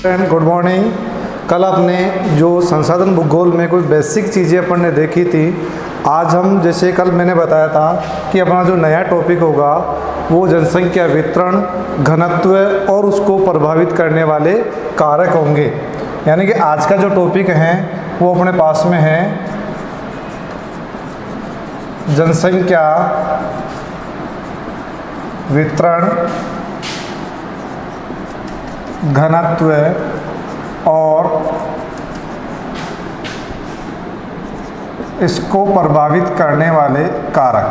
Friend good morning. कल अपने जो संसाधन भूगोल में कोई बेसिक चीज़ें अपन ने देखी थी, आज हम जैसे कल मैंने बताया था कि अपना जो नया टॉपिक होगा वो जनसंख्या वितरण, घनत्व और उसको प्रभावित करने वाले कारक होंगे। यानी कि आज का जो टॉपिक है वो अपने पास में है जनसंख्या वितरण, घनत्व और इसको प्रभावित करने वाले कारक।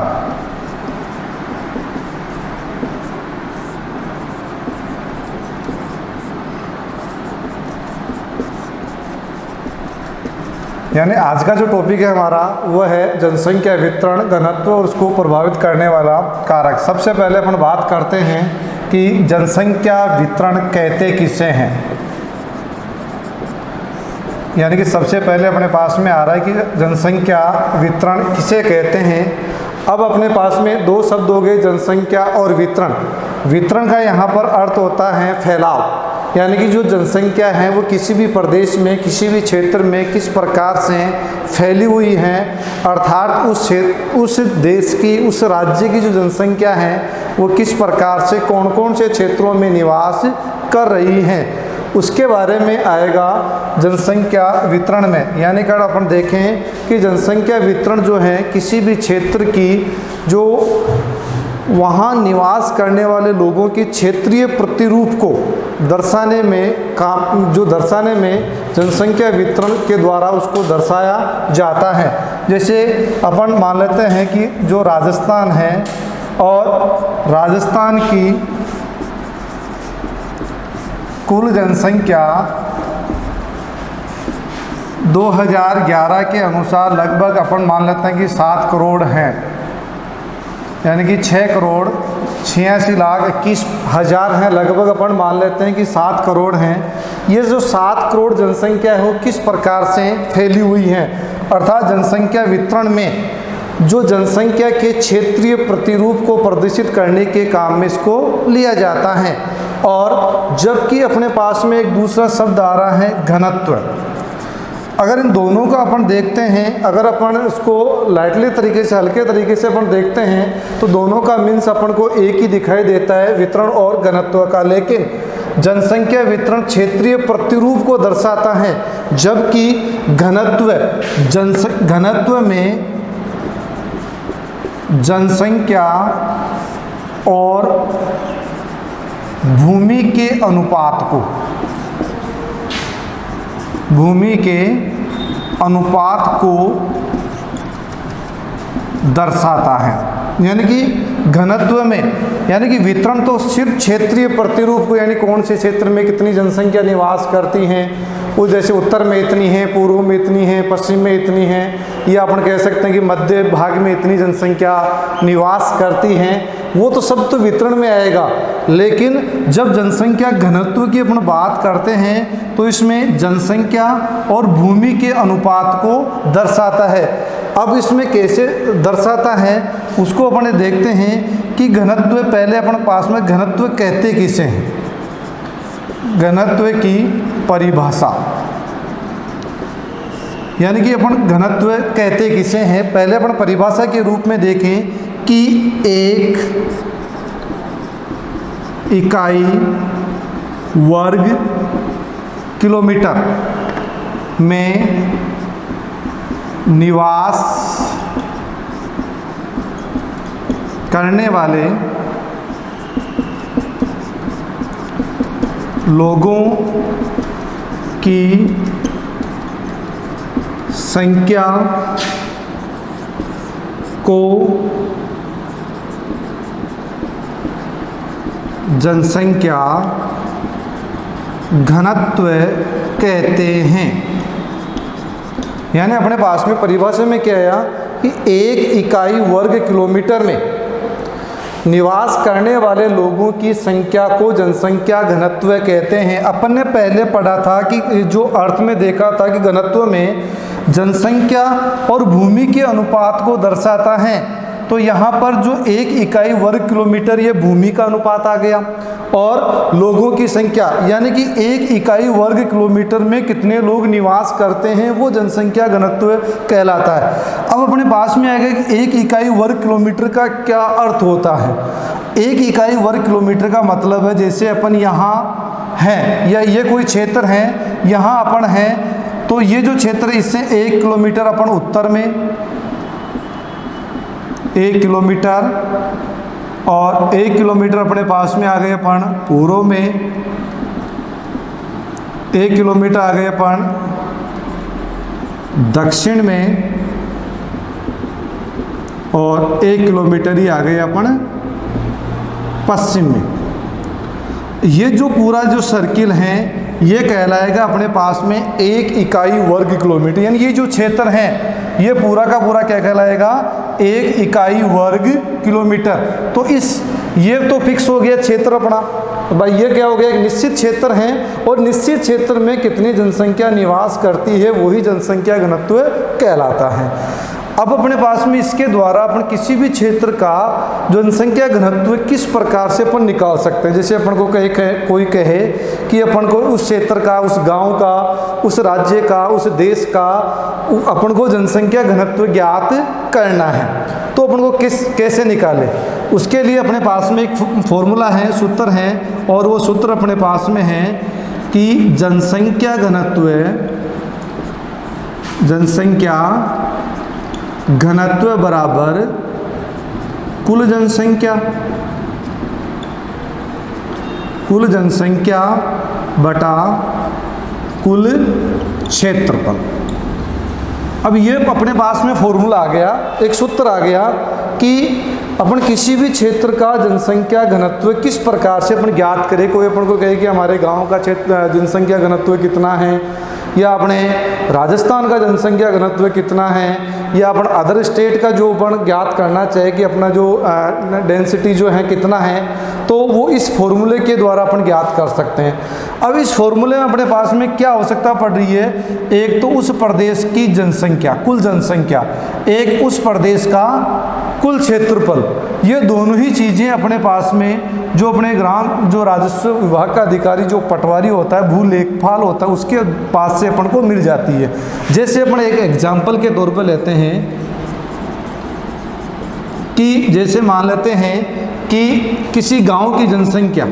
यानी आज का जो टॉपिक है हमारा वह है जनसंख्या वितरण, घनत्व और उसको प्रभावित करने वाला कारक। सबसे पहले अपन बात करते हैं कि जनसंख्या वितरण कहते किसे हैं। यानी कि सबसे पहले अपने पास में आ रहा है कि जनसंख्या वितरण किसे कहते हैं। अब अपने पास में दो शब्द हो गए, जनसंख्या और वितरण। वितरण का यहाँ पर अर्थ होता है फैलाव, यानी कि जो जनसंख्या है वो किसी भी प्रदेश में, किसी भी क्षेत्र में किस प्रकार से फैली हुई है, अर्थात उस देश की, उस राज्य की जो जनसंख्या है वो किस प्रकार से कौन कौन से क्षेत्रों में निवास कर रही हैं, उसके बारे में आएगा जनसंख्या वितरण में। यानी कि अपन देखें कि जनसंख्या वितरण जो है किसी भी क्षेत्र की जो वहाँ निवास करने वाले लोगों की क्षेत्रीय प्रतिरूप को दर्शाने में दर्शाने में जनसंख्या वितरण के द्वारा उसको दर्शाया जाता है। जैसे अपन मान लेते हैं कि जो राजस्थान है और राजस्थान की कुल जनसंख्या 2011 के अनुसार लगभग अपन मान लेते हैं कि 7 करोड़ है, यानी कि 6,86,21,000 हैं, लगभग अपन मान लेते हैं कि 7 करोड़ हैं। ये जो 7 करोड़ जनसंख्या है वो किस प्रकार से फैली हुई है, अर्थात जनसंख्या वितरण में जो जनसंख्या के क्षेत्रीय प्रतिरूप को प्रदर्शित करने के काम में इसको लिया जाता है। और जबकि अपने पास में एक दूसरा शब्द आ रहा है घनत्व। अगर इन दोनों का अपन देखते हैं, अगर अपन इसको लाइटली तरीके से, हल्के तरीके से अपन देखते हैं तो दोनों का मीन्स अपन को एक ही दिखाई देता है, वितरण और घनत्व का। लेकिन जनसंख्या वितरण क्षेत्रीय प्रतिरूप को दर्शाता है, जबकि घनत्व में जनसंख्या और भूमि के अनुपात को दर्शाता है। यानी कि घनत्व में, यानी कि वितरण तो सिर्फ क्षेत्रीय प्रतिरूप को, यानी कौन से क्षेत्र में कितनी जनसंख्या निवास करती हैं, वो जैसे उत्तर में इतनी है, पूर्व में इतनी है, पश्चिम में इतनी है, या अपन कह सकते हैं कि मध्य भाग में इतनी जनसंख्या निवास करती हैं, वो तो सब तो वितरण में आएगा। लेकिन जब जनसंख्या घनत्व की अपन बात करते हैं तो इसमें जनसंख्या और भूमि के अनुपात को दर्शाता है। अब इसमें कैसे दर्शाता है उसको अपन देखते हैं कि घनत्व, पहले अपन पास में घनत्व कहते किसे हैं, घनत्व की परिभाषा। यानी कि अपन घनत्व कहते किसे हैं, पहले अपन परिभाषा के रूप में देखें कि एक इकाई वर्ग किलोमीटर में निवास करने वाले लोगों की संख्या को जनसंख्या घनत्व कहते हैं। यानी अपने पास में परिभाषा में क्या आया कि एक इकाई वर्ग किलोमीटर में निवास करने वाले लोगों की संख्या को जनसंख्या घनत्व कहते हैं। अपन ने पहले पढ़ा था कि जो अर्थ में देखा था कि घनत्व में जनसंख्या और भूमि के अनुपात को दर्शाता है, तो यहाँ पर जो 1 इकाई वर्ग किलोमीटर ये भूमि का अनुपात आ गया, और लोगों की संख्या यानी कि 1 इकाई वर्ग किलोमीटर में कितने लोग निवास करते हैं वो जनसंख्या घनत्व कहलाता है। अब अपने पास में आएगा कि 1 इकाई वर्ग किलोमीटर का क्या अर्थ होता है। 1 इकाई वर्ग किलोमीटर का मतलब है जैसे अपन यहाँ हैं या ये कोई क्षेत्र है, यहाँ अपन हैं, तो ये जो क्षेत्र है इससे 1 किलोमीटर अपन उत्तर में, 1 किलोमीटर, और 1 किलोमीटर अपने पास में आ गए अपन पूर्व में, 1 किलोमीटर आ गए अपन दक्षिण में, और 1 किलोमीटर ही आ गए अपन पश्चिम में। ये जो पूरा जो सर्किल है ये कहलाएगा अपने पास में 1 इकाई वर्ग किलोमीटर, यानी ये जो क्षेत्र है ये पूरा का पूरा क्या कहलाएगा, 1 इकाई वर्ग किलोमीटर। तो ये तो फिक्स हो गया क्षेत्र अपना, भाई ये क्या हो गया, एक निश्चित क्षेत्र है और निश्चित क्षेत्र में कितनी जनसंख्या निवास करती है वही जनसंख्या घनत्व कहलाता है। अब अपने पास में इसके द्वारा अपन किसी भी क्षेत्र का जनसंख्या घनत्व किस प्रकार से अपन निकाल सकते हैं। जैसे अपन को कोई कहे कि अपन को उस क्षेत्र का, उस गांव का, उस राज्य का, उस देश का अपन को जनसंख्या घनत्व ज्ञात करना है, तो अपन को कैसे निकाले, उसके लिए अपने पास में एक फॉर्मूला है, सूत्र है, और वो सूत्र अपने पास में है कि जनसंख्या घनत्व बराबर कुल जनसंख्या बटा कुल क्षेत्रफल। अब ये अपने पास में फॉर्मूला आ गया, एक सूत्र आ गया कि अपन किसी भी क्षेत्र का जनसंख्या घनत्व किस प्रकार से अपन ज्ञात करें। कोई अपन को कहे कि हमारे गांव का क्षेत्र जनसंख्या घनत्व कितना है, या अपने राजस्थान का जनसंख्या घनत्व कितना है, या अपन अदर स्टेट का जो अपन ज्ञात करना चाहे कि अपना जो डेंसिटी जो है कितना है, तो वो इस फॉर्मूले के द्वारा अपन ज्ञात कर सकते हैं। अब इस फॉर्मूले में अपने पास में क्या आवश्यकता पड़ रही है, एक तो उस प्रदेश की जनसंख्या, कुल जनसंख्या, एक उस प्रदेश का कुल क्षेत्रफल। ये दोनों ही चीज़ें अपने पास में जो अपने ग्राम जो राजस्व विभाग का अधिकारी जो पटवारी होता है, भू लेखपाल होता है, उसके पास से अपन को मिल जाती है। जैसे अपन एक एग्जाम्पल के तौर पर लेते हैं कि जैसे मान लेते हैं कि किसी गांव की जनसंख्या,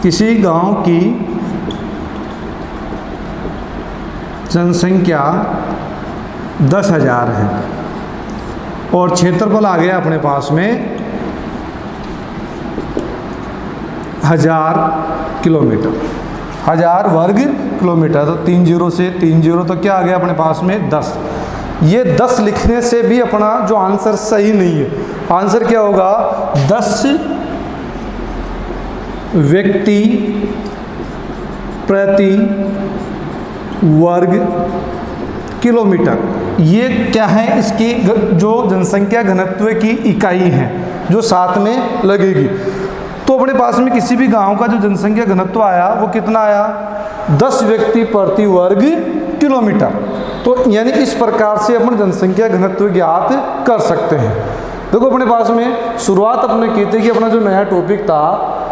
किसी गांव की जनसंख्या 10,000 है और क्षेत्रफल आ गया अपने पास में 1000 किलोमीटर, 1000 वर्ग किलोमीटर। तो 3 0 से 3 0 तो क्या आ गया अपने पास में 10। ये 10 लिखने से भी अपना जो आंसर सही नहीं है। आंसर क्या होगा, 10 व्यक्ति प्रति वर्ग किलोमीटर। ये क्या है, इसकी जो जनसंख्या घनत्व की इकाई है जो साथ में लगेगी। तो अपने पास में किसी भी गांव का जो जनसंख्या घनत्व आया वो कितना आया, 10 व्यक्ति प्रति वर्ग किलोमीटर। तो यानी इस प्रकार से अपन जनसंख्या घनत्व ज्ञात कर सकते हैं। देखो अपने पास में शुरुआत अपने की थी कि अपना जो नया टॉपिक था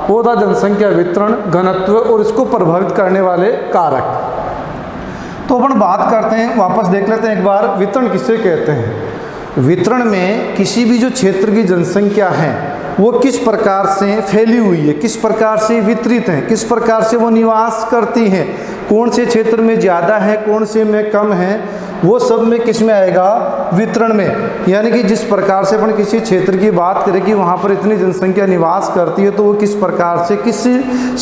वो था जनसंख्या वितरण, घनत्व और इसको प्रभावित करने वाले कारक। तो अपन बात करते हैं, वापस देख लेते हैं एक बार, वितरण किसे कहते हैं। वितरण में किसी भी जो क्षेत्र की जनसंख्या है वो किस प्रकार से फैली हुई है, किस प्रकार से वितरित है, किस प्रकार से वो निवास करती है, कौन से क्षेत्र में ज़्यादा है, कौन से में कम है, वो सब में किस में आएगा, वितरण में। यानी कि जिस प्रकार से अपन किसी क्षेत्र की बात करें कि वहाँ पर इतनी जनसंख्या निवास करती है, तो वो किस प्रकार से, किस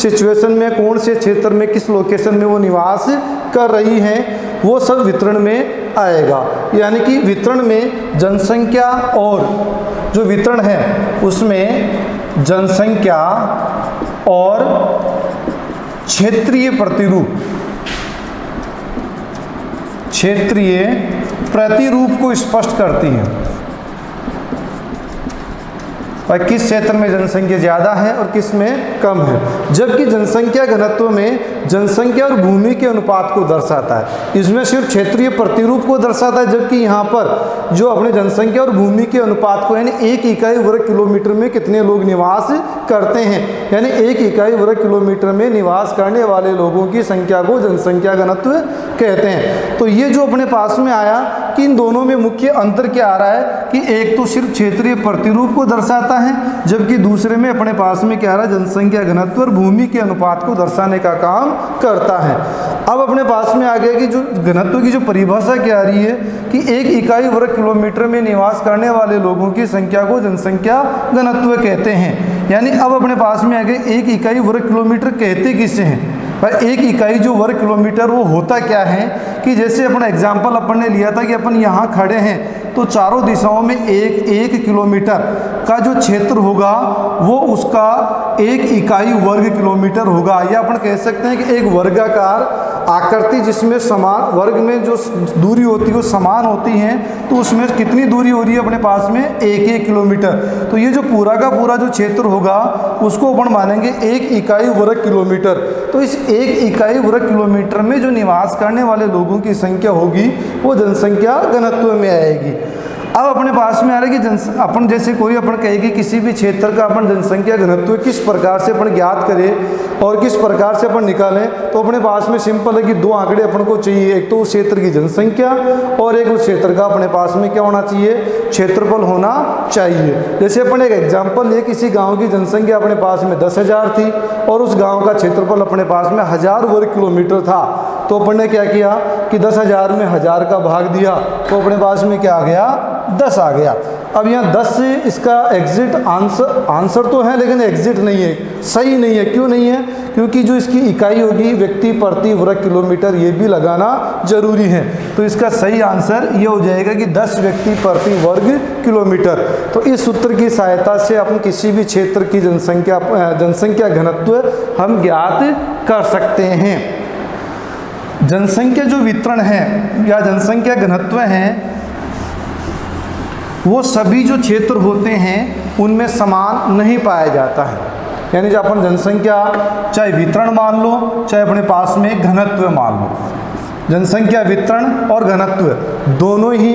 सिचुएशन में, कौन से क्षेत्र में, किस लोकेशन में वो निवास कर रही हैं, वो सब वितरण में आएगा। यानी कि वितरण में जनसंख्या और जो वितरण है उसमें जनसंख्या और क्षेत्रीय प्रतिरूप, क्षेत्रीय प्रतिरूप को स्पष्ट करती है और किस क्षेत्र में जनसंख्या ज़्यादा है और किस में कम है। जबकि जनसंख्या घनत्व में जनसंख्या और भूमि के अनुपात को दर्शाता है। इसमें सिर्फ क्षेत्रीय प्रतिरूप को दर्शाता है, जबकि यहाँ पर जो अपने जनसंख्या और भूमि के अनुपात को, यानी 1 इकाई वर्ग किलोमीटर में कितने लोग निवास करते हैं, यानी 1 इकाई वर्ग किलोमीटर में निवास करने वाले लोगों की संख्या को जनसंख्या घनत्व कहते हैं। तो ये जो अपने पास में आया कि इन दोनों में मुख्य अंतर क्या आ रहा है कि एक तो सिर्फ क्षेत्रीय प्रतिरूप को दर्शाता है, जबकि दूसरे में अपने पास में क्या आ रहा है, जनसंख्या घनत्व और भूमि के अनुपात को दर्शाने का काम करता है। अब अपने पास में आ गया कि जो घनत्व की जो परिभाषा क्या आ रही है कि 1 इकाई वर्ग किलोमीटर में निवास करने वाले लोगों की संख्या को जनसंख्या घनत्व कहते हैं। यानी अब अपने पास में आ गया 1 इकाई वर्ग किलोमीटर कहते किसे हैं, पर 1 इकाई जो वर्ग किलोमीटर वो होता क्या है कि जैसे अपना एग्जाम्पल अपन ने लिया था कि अपन यहाँ खड़े हैं तो चारों दिशाओं में 1 किलोमीटर का जो क्षेत्र होगा वो उसका 1 इकाई वर्ग किलोमीटर होगा, या अपन कह सकते हैं कि एक वर्गाकार आकृति जिसमें समान वर्ग में जो दूरी होती है वो समान होती है, तो उसमें कितनी दूरी हो रही है अपने पास में 1 किलोमीटर। तो ये जो पूरा का पूरा जो क्षेत्र होगा उसको अपन मानेंगे 1 इकाई वर्ग किलोमीटर। तो इस 1 इकाई वर्ग किलोमीटर में जो निवास करने वाले लोगों की संख्या होगी वो जनसंख्या घनत्व में आएगी। अब अपने पास में आ रहा है कि अपन जैसे कोई अपन कहेगी किसी भी क्षेत्र का अपन जनसंख्या घनत्व किस प्रकार से अपन ज्ञात करें और किस प्रकार से अपन निकालें, तो अपने पास में सिंपल है कि 2 आंकड़े अपन को चाहिए, एक तो उस क्षेत्र की जनसंख्या और एक उस क्षेत्र का अपने पास में क्या होना चाहिए, क्षेत्रफल होना चाहिए। जैसे अपन एक एग्जाम्पल लिए, किसी गाँव की जनसंख्या अपने पास में 10,000 थी और उस गाँव का क्षेत्रफल अपने पास में 1000 वर्ग किलोमीटर था, तो अपन ने क्या किया कि 10,000 में 1000 का भाग दिया तो अपने पास में क्या आ गया, 10 आ गया। अब यहाँ 10 से इसका एग्जिट आंसर तो है लेकिन एग्जिट नहीं है, सही नहीं है। क्यों नहीं है? क्योंकि जो इसकी इकाई होगी व्यक्ति प्रति वर्ग किलोमीटर, ये भी लगाना जरूरी है। तो इसका सही आंसर ये हो जाएगा कि 10 व्यक्ति प्रति वर्ग किलोमीटर। तो इस सूत्र की सहायता से अपन किसी भी क्षेत्र की जनसंख्या घनत्व हम ज्ञात कर सकते हैं। जनसंख्या जो वितरण है या जनसंख्या घनत्व है वो सभी जो क्षेत्र होते हैं उनमें समान नहीं पाया जाता है। यानी जब अपन जनसंख्या चाहे वितरण मान लो चाहे अपने पास में घनत्व मान लो, जनसंख्या वितरण और घनत्व दोनों ही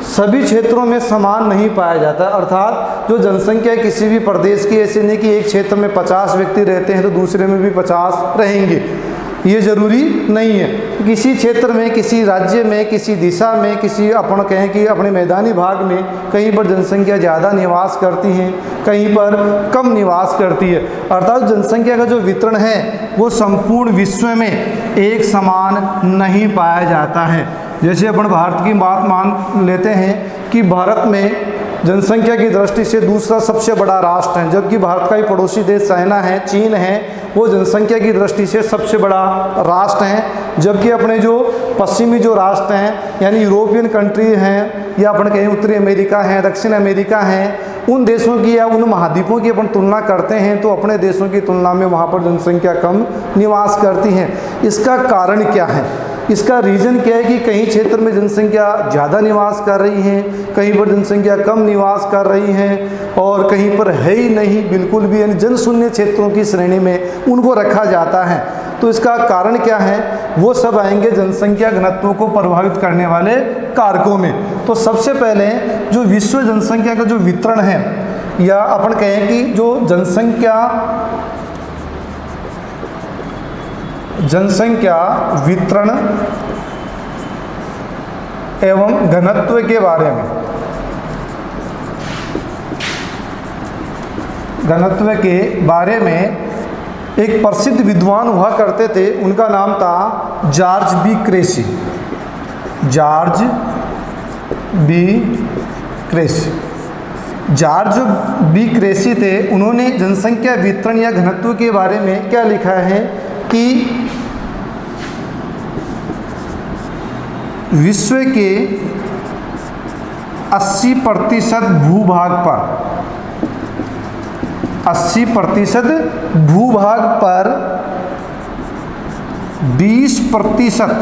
सभी क्षेत्रों में समान नहीं पाया जाता। अर्थात जो जनसंख्या किसी भी प्रदेश की ऐसे नहीं कि एक क्षेत्र में 50 व्यक्ति रहते हैं तो दूसरे में भी 50 रहेंगे, ये जरूरी नहीं है। किसी क्षेत्र में, किसी राज्य में, किसी दिशा में, किसी अपन कहें कि अपने मैदानी भाग में कहीं पर जनसंख्या ज़्यादा निवास करती है, कहीं पर कम निवास करती है। अर्थात जनसंख्या का जो वितरण है वो संपूर्ण विश्व में एक समान नहीं पाया जाता है। जैसे अपन भारत की बात मान लेते हैं कि भारत में जनसंख्या की दृष्टि से दूसरा सबसे बड़ा राष्ट्र है, जबकि भारत का ही पड़ोसी देश चाइना है, चीन है, वो जनसंख्या की दृष्टि से सबसे बड़ा राष्ट्र हैं। जबकि अपने जो पश्चिमी जो राष्ट्र हैं यानी यूरोपियन कंट्री हैं या अपन कहें उत्तरी अमेरिका है, दक्षिण अमेरिका है, उन देशों की या उन महाद्वीपों की अपन तुलना करते हैं तो अपने देशों की तुलना में वहाँ पर जनसंख्या कम निवास करती है। इसका कारण क्या है? इसका रीज़न क्या है कि कहीं क्षेत्र में जनसंख्या ज़्यादा निवास कर रही है, कहीं पर जनसंख्या कम निवास कर रही है और कहीं पर है ही नहीं बिल्कुल भी, यानी जनशून्य क्षेत्रों की श्रेणी में उनको रखा जाता है। तो इसका कारण क्या है? वो सब आएंगे जनसंख्या घनत्व को प्रभावित करने वाले कारकों में। तो सबसे पहले जो विश्व जनसंख्या का जो वितरण है या अपन कहें कि जो जनसंख्या वितरण एवं घनत्व के बारे में, एक प्रसिद्ध विद्वान हुआ करते थे, उनका नाम था George B Cressey. George B Cressey थे। उन्होंने जनसंख्या वितरण या घनत्व के बारे में क्या लिखा है कि विश्व के 80% भूभाग पर 20%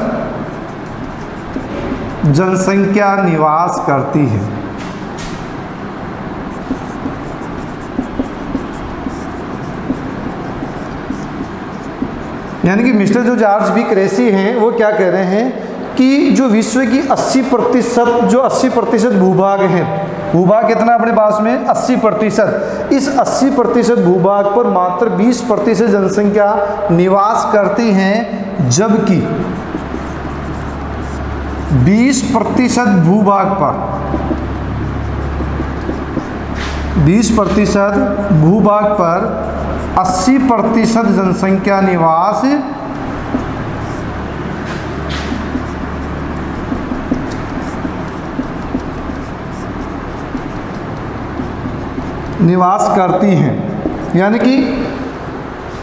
जनसंख्या निवास करती है। यानी कि मिस्टर जो जॉर्ज बी क्रेसी हैं वो क्या कह रहे हैं कि जो विश्व की 80% भूभाग है, भूभाग कितना अपने पास में 80%, इस 80% भूभाग पर मात्र 20% जनसंख्या निवास करती हैं, जबकि 20% भूभाग पर 20% भूभाग पर 80% जनसंख्या निवास करती हैं। यानी कि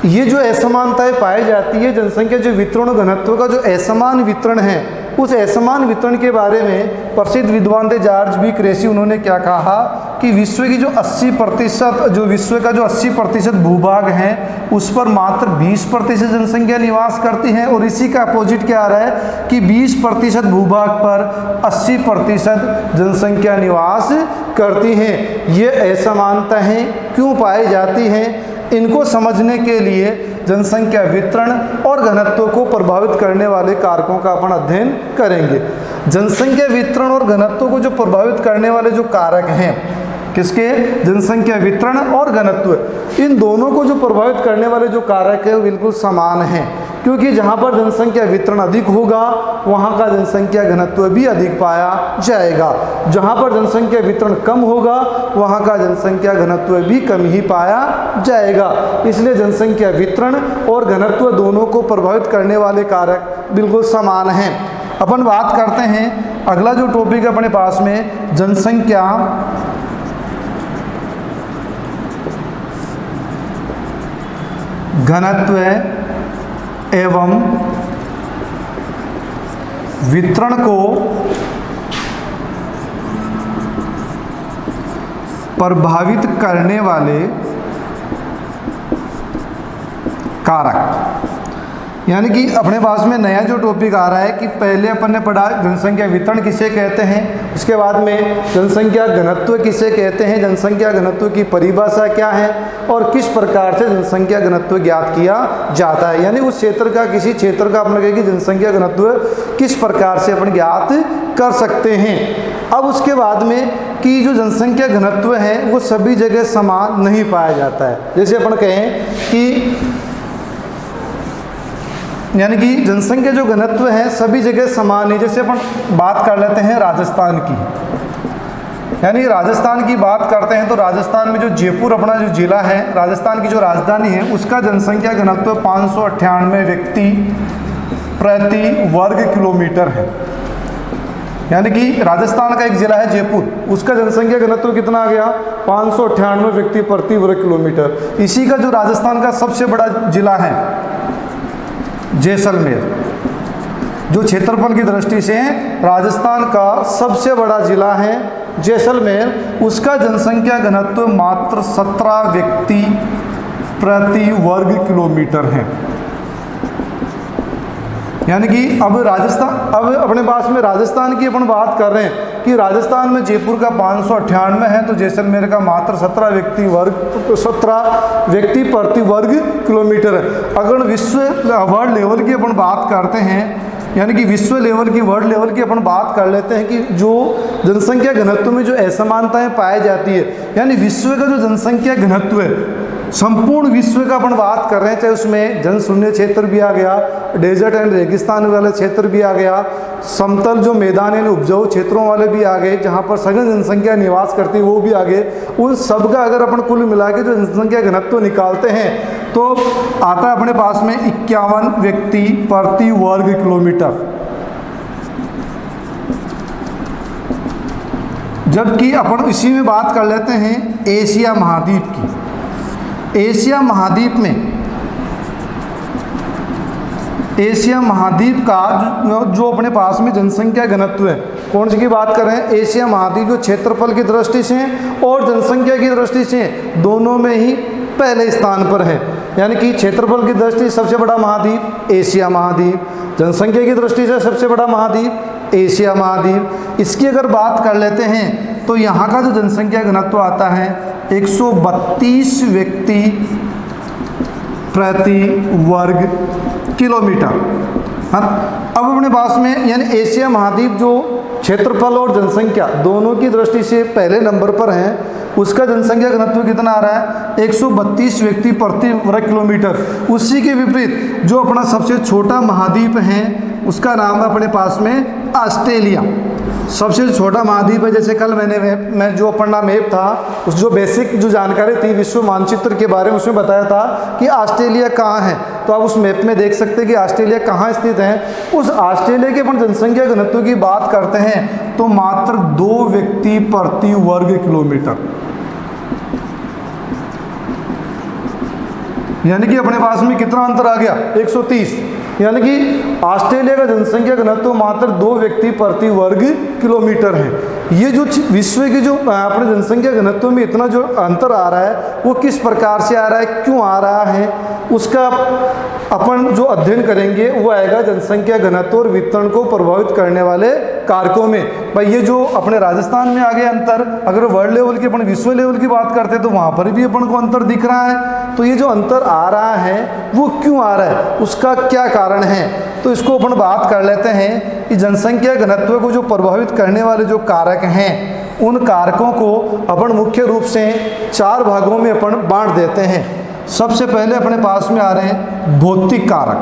ये जो असमानताएं पाई जाती है, जनसंख्या जो वितरण और घनत्व का जो असमान वितरण है, उस असमान वितरण के बारे में प्रसिद्ध विद्वान थे जॉर्ज बी क्रेसी। उन्होंने क्या कहा कि विश्व की जो 80% जो विश्व का जो 80% भूभाग है उस पर मात्र 20% जनसंख्या निवास करती है, और इसी का अपोजिट क्या आ रहा है कि 20% भूभाग पर 80% जनसंख्या निवास करती है। ये असमानताएं क्यों पाई जाती हैं, इनको समझने के लिए जनसंख्या वितरण और घनत्व को प्रभावित करने वाले कारकों का अपन अध्ययन करेंगे। जनसंख्या वितरण और घनत्व को जो प्रभावित करने वाले जो कारक हैं, किसके, जनसंख्या वितरण और घनत्व, इन दोनों को जो प्रभावित करने वाले जो कारक है वो बिल्कुल समान हैं, क्योंकि जहाँ पर जनसंख्या वितरण अधिक होगा वहाँ का जनसंख्या घनत्व भी अधिक पाया जाएगा, जहाँ पर जनसंख्या वितरण कम होगा वहाँ का जनसंख्या घनत्व भी कम ही पाया जाएगा। इसलिए जनसंख्या वितरण और घनत्व दोनों को प्रभावित करने वाले कारक बिल्कुल समान हैं। अपन बात करते हैं, अगला जो टॉपिक है अपने पास में, जनसंख्या घनत्व एवं वितरण को प्रभावित करने वाले कारक। यानी कि अपने पास में नया जो टॉपिक आ रहा है कि पहले अपन ने पढ़ा जनसंख्या वितरण किसे कहते हैं, उसके बाद में जनसंख्या घनत्व किसे कहते हैं, जनसंख्या घनत्व की परिभाषा क्या है और किस प्रकार से जनसंख्या घनत्व ज्ञात किया जाता है। यानी उस क्षेत्र का, किसी क्षेत्र का अपन कहें कि जनसंख्या घनत्व किस प्रकार से अपन ज्ञात कर सकते हैं। अब उसके बाद में कि जो जनसंख्या घनत्व है वो सभी जगह समान नहीं पाया जाता है। जैसे अपन कहें कि यानी कि जनसंख्या जो घनत्व है सभी जगह समान है। जैसे अपन बात कर लेते हैं राजस्थान की, यानी राजस्थान की बात करते हैं तो राजस्थान में जो जयपुर अपना जो जिला है, राजस्थान की जो राजधानी है, उसका जनसंख्या घनत्व 598 व्यक्ति प्रति वर्ग किलोमीटर है। यानी कि राजस्थान का एक जिला है जयपुर, उसका जनसंख्या घनत्व कितना आ गया, 598 व्यक्ति प्रति वर्ग किलोमीटर। इसी का जो राजस्थान का सबसे बड़ा जिला है जैसलमेर, जो क्षेत्रफल की दृष्टि से राजस्थान का सबसे बड़ा जिला है जैसलमेर, उसका जनसंख्या घनत्व मात्र 17 व्यक्ति प्रति वर्ग किलोमीटर है। यानी कि अब अपने पास में राजस्थान की अपन बात कर रहे हैं कि राजस्थान में जयपुर का 598 है तो जैसलमेर का मात्र 17 व्यक्ति प्रति वर्ग किलोमीटर है। अगर विश्व वर्ल्ड लेवल की अपन बात करते हैं, यानी कि विश्व लेवल की, वर्ल्ड लेवल की अपन बात कर लेते हैं कि जो जनसंख्या घनत्व में जो असमानताएं पाई जाती है, यानी विश्व का जो जनसंख्या घनत्व है संपूर्ण विश्व का अपन बात कर रहे हैं, चाहे उसमें जनशून्य क्षेत्र भी आ गया, डेजर्ट एंड रेगिस्तान वाले क्षेत्र भी आ गया, समतल जो मैदान यानी उपजाऊ क्षेत्रों वाले भी आ गए, जहाँ पर सघन जनसंख्या निवास करती है वो भी आ गए। उन सब का अगर अपन कुल मिला के जो जनसंख्या घनत्व निकालते हैं तो आता है अपने पास में 51 व्यक्ति प्रति वर्ग किलोमीटर। जबकि अपन इसी में बात कर लेते हैं एशिया महाद्वीप की। एशिया महाद्वीप का जो अपने पास में जनसंख्या घनत्व है, कौन सी की बात कर रहे हैं, एशिया महाद्वीप, जो क्षेत्रफल की दृष्टि से और जनसंख्या की दृष्टि से दोनों में ही पहले स्थान पर है। यानी कि क्षेत्रफल की दृष्टि से सबसे बड़ा महाद्वीप एशिया महाद्वीप, जनसंख्या की दृष्टि से सबसे बड़ा महाद्वीप एशिया महाद्वीप। इसकी अगर बात कर लेते हैं तो यहाँ का जो जनसंख्या घनत्व आता है 132 व्यक्ति प्रति वर्ग किलोमीटर। हाँ, अब अपने पास में यानी एशिया महाद्वीप जो क्षेत्रफल और जनसंख्या दोनों की दृष्टि से पहले नंबर पर है, उसका जनसंख्या घनत्व कितना आ रहा है 132 व्यक्ति प्रति वर्ग किलोमीटर। उसी के विपरीत जो अपना सबसे छोटा महाद्वीप है उसका नाम है अपने पास में ऑस्ट्रेलिया। सबसे छोटा महाद्वीप है, जैसे कल मैं जो अपना मैप था उस जो बेसिक जो जानकारी थी विश्व मानचित्र के बारे में उसमें बताया था कि ऑस्ट्रेलिया कहाँ है, तो आप उस मैप में देख सकते हैं कि ऑस्ट्रेलिया कहाँ स्थित है। उस ऑस्ट्रेलिया के अपन जनसंख्या घनत्व की बात करते हैं तो मात्र 2 व्यक्ति प्रति वर्ग किलोमीटर, यानी कि अपने पास में कितना अंतर आ गया 130, यानी कि ऑस्ट्रेलिया का जनसंख्या घनत्व मात्र 2 व्यक्ति प्रति वर्ग किलोमीटर है। ये जो विश्व की जो अपने जनसंख्या घनत्व में इतना जो अंतर आ रहा है वो किस प्रकार से आ रहा है, क्यों आ रहा है, उसका अपन जो अध्ययन करेंगे वो आएगा जनसंख्या घनत्व और वितरण को प्रभावित करने वाले कारकों में। भाई ये जो अपने राजस्थान में आ गया अंतर, अगर वर्ल्ड लेवल की अपन विश्व लेवल की बात करते हैं तो वहाँ पर भी अपन को अंतर दिख रहा है। तो ये जो अंतर आ रहा है वो क्यों आ रहा है, उसका क्या कारण है, तो इसको अपन बात कर लेते हैं कि जनसंख्या घनत्व को जो प्रभावित करने वाले जो कारक हैं उन कारकों को अपन मुख्य रूप से 4 भागों में अपन बांट देते हैं। सबसे पहले अपने पास में आ रहे हैं भौतिक कारक।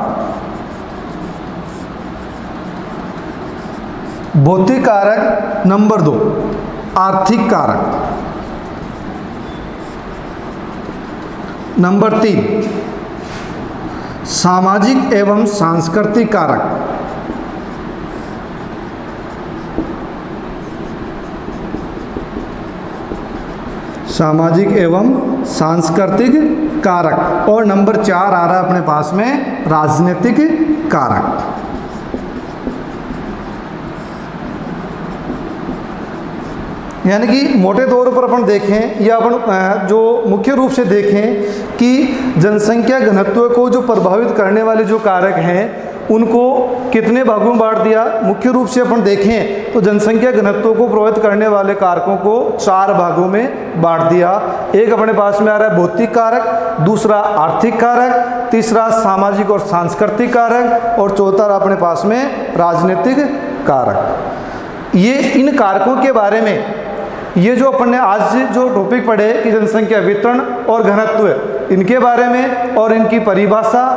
भौतिक कारक, नंबर 2 आर्थिक कारक, नंबर 3 सामाजिक एवं सांस्कृतिक कारक, सामाजिक एवं सांस्कृतिक कारक, और नंबर 4 आ रहा है अपने पास में राजनीतिक कारक। यानी कि मोटे तौर पर अपन देखें या अपन जो मुख्य रूप से देखें कि जनसंख्या घनत्व को जो प्रभावित करने वाले जो कारक हैं उनको कितने भागों में बांट दिया। मुख्य रूप से अपन देखें तो जनसंख्या घनत्व को प्रभावित करने वाले कारकों को 4 भागों में बांट दिया। एक अपने पास में आ रहा है भौतिक कारक, दूसरा आर्थिक कारक, तीसरा सामाजिक और सांस्कृतिक कारक, और चौथा अपने पास में राजनीतिक कारक। ये इन कारकों के बारे में ये जो अपन ने आज जो टॉपिक पढ़े कि जनसंख्या वितरण और घनत्व, इनके बारे में और इनकी परिभाषा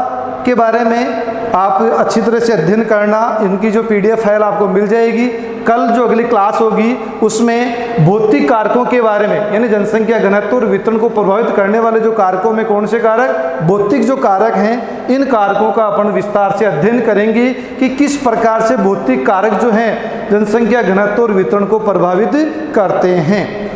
के बारे में आप अच्छी तरह से अध्ययन करना। इनकी जो PDF फाइल आपको मिल जाएगी। कल जो अगली क्लास होगी उसमें भौतिक कारकों के बारे में, यानी जनसंख्या घनत्व और वितरण को प्रभावित करने वाले जो कारकों में कौन से कारक भौतिक जो कारक हैं, इन कारकों का अपन विस्तार से अध्ययन करेंगे कि किस प्रकार से भौतिक कारक जो हैं जनसंख्या घनत्व और वितरण को प्रभावित करते हैं।